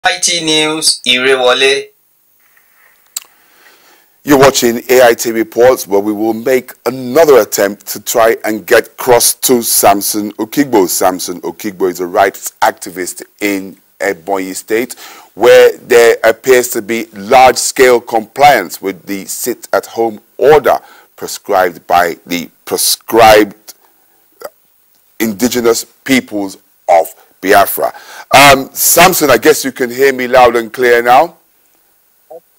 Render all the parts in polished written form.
IT News, Irewole. You're watching AIT Reports, where we will make another attempt to try and get across to Samson Okigbo. Samson Okigbo is a rights activist in Ebonyi State, where there appears to be large-scale compliance with the sit-at-home order prescribed by the proscribed indigenous peoples of Biafra. Samson, I guess you can hear me loud and clear now.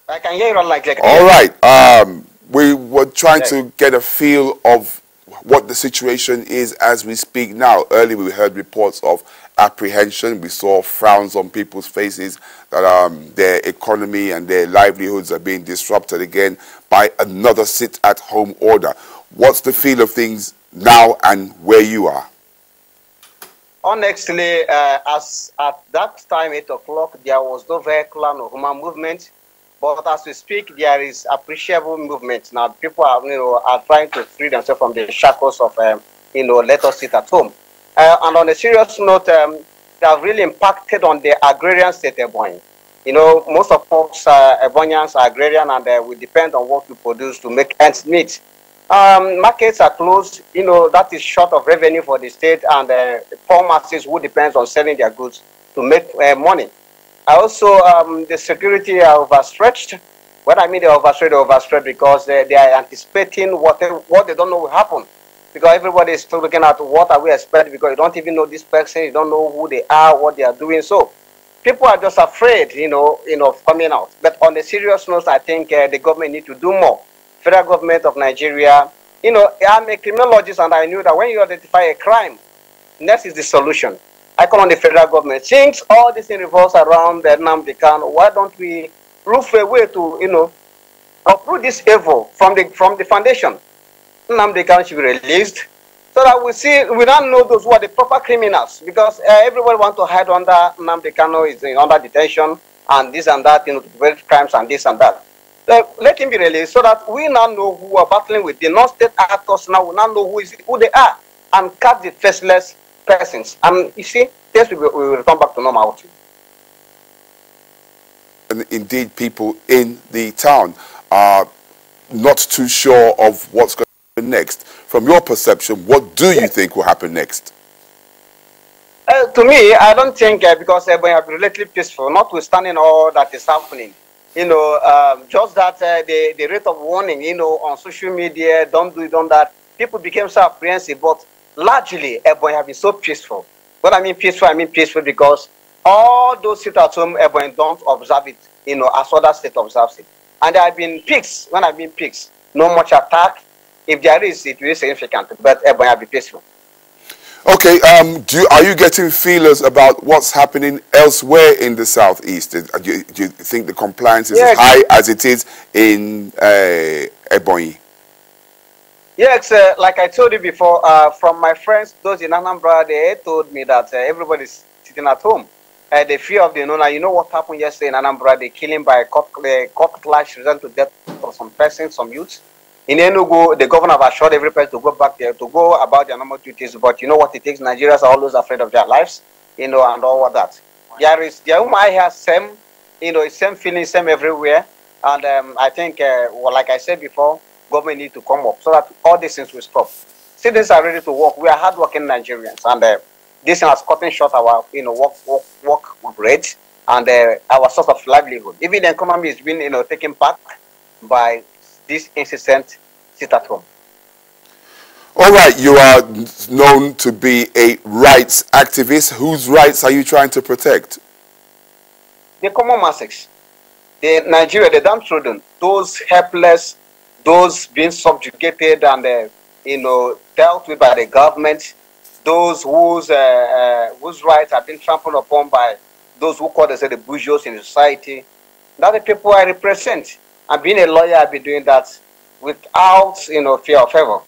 I can hear you like all right. We were trying to get a feel of what the situation is as we speak now. Earlier we heard reports of apprehension. We saw frowns on people's faces that their economy and their livelihoods are being disrupted again by another sit-at-home order. What's the feel of things now and where you are? Honestly, as at that time, 8 o'clock, there was no vehicular no human movement. But as we speak, there is appreciable movement. Now, people are trying to free themselves from the shackles of, let us sit at home. And on a serious note, they have really impacted on the agrarian state Ebonyi. Most of us Ebonians are agrarian, and we depend on what we produce to make ends meet. Markets are closed. That is short of revenue for the state, and poor masses who depends on selling their goods to make money. Also, the security are overstretched. What I mean, they're overstretched because they are anticipating what they don't know will happen. Because everybody is still looking at what are we expecting, because you don't even know this person, you don't know who they are, what they are doing. So people are just afraid, of coming out. But on a serious note, I think the government need to do more. Federal government of Nigeria, I'm a criminologist, and I knew that when you identify a crime, next is the solution. I call on the federal government. Since all this thing revolves around Nnamdi Kanu, why don't we look for a way to, uproot this evil from the foundation? Nnamdi Kanu should be released, so that we don't know those who are the proper criminals, because everybody wants to hide under Nnamdi Kanu is under detention and this and that, to prevent crimes and this and that. Let him be released so that we now know who are battling with the non-state actors. Now we now know who they are, and catch the faceless persons. And you see, things will return back to normality. And indeed, people in the town are not too sure of what's going to happen next. From your perception, what do you think will happen next? To me, I don't think, because we have been relatively peaceful, notwithstanding all that is happening. Just that the rate of warning, on social media, don't do it, don't that, people became so apprehensive. But largely, Ebonyi have been so peaceful. When I mean peaceful because all those sit-at-home Ebonyi don't observe it, as other state observes it. And there have been peaks. When I mean peaks, no much attack. If there is, it will be significant. But Ebonyi have been peaceful. Okay, are you getting feelers about what's happening elsewhere in the southeast? Do you think the compliance is as high as it is in Ebonyi? Yes, like I told you before, from my friends, those in Anambra, they told me that everybody's sitting at home. The fear of the unknown. You know what happened yesterday in Anambra? The killing by a cutlash resulted to death of some persons, some youths. In Enugu, the governor have assured every person to go back there, to go about their normal duties. But you know what it takes? Nigerians are always afraid of their lives, and all of that. I have same, same feeling, same everywhere. And I think, like I said before, government need to come up so that all these things will stop. Citizens are ready to work. We are hardworking Nigerians, and this has cutting short our, work rate and our source of livelihood. Even the economy is being, taken back by this incessant sit-at-home. All right, you are known to be a rights activist. Whose rights are you trying to protect? The common masses, the Nigeria, the downtrodden, those helpless, those being subjugated and dealt with by the government, those whose rights have been trampled upon by those who call themselves the bourgeois in society. That the people I represent. And being a lawyer, I've been doing that without, fear of favor.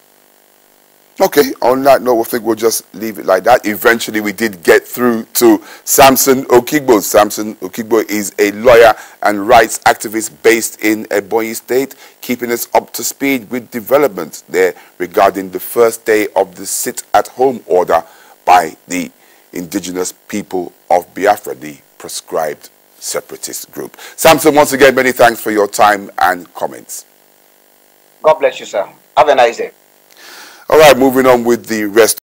Okay, on that note, I think we'll just leave it like that. Eventually, we did get through to Samson Okigbo. Samson Okigbo is a lawyer and rights activist based in Ebonyi State, keeping us up to speed with developments there regarding the first day of the sit-at-home order by the indigenous people of Biafra, the proscribed separatist group. Samson, once again, many thanks for your time and comments. God bless you, sir. Have a nice day. All right, moving on with the rest.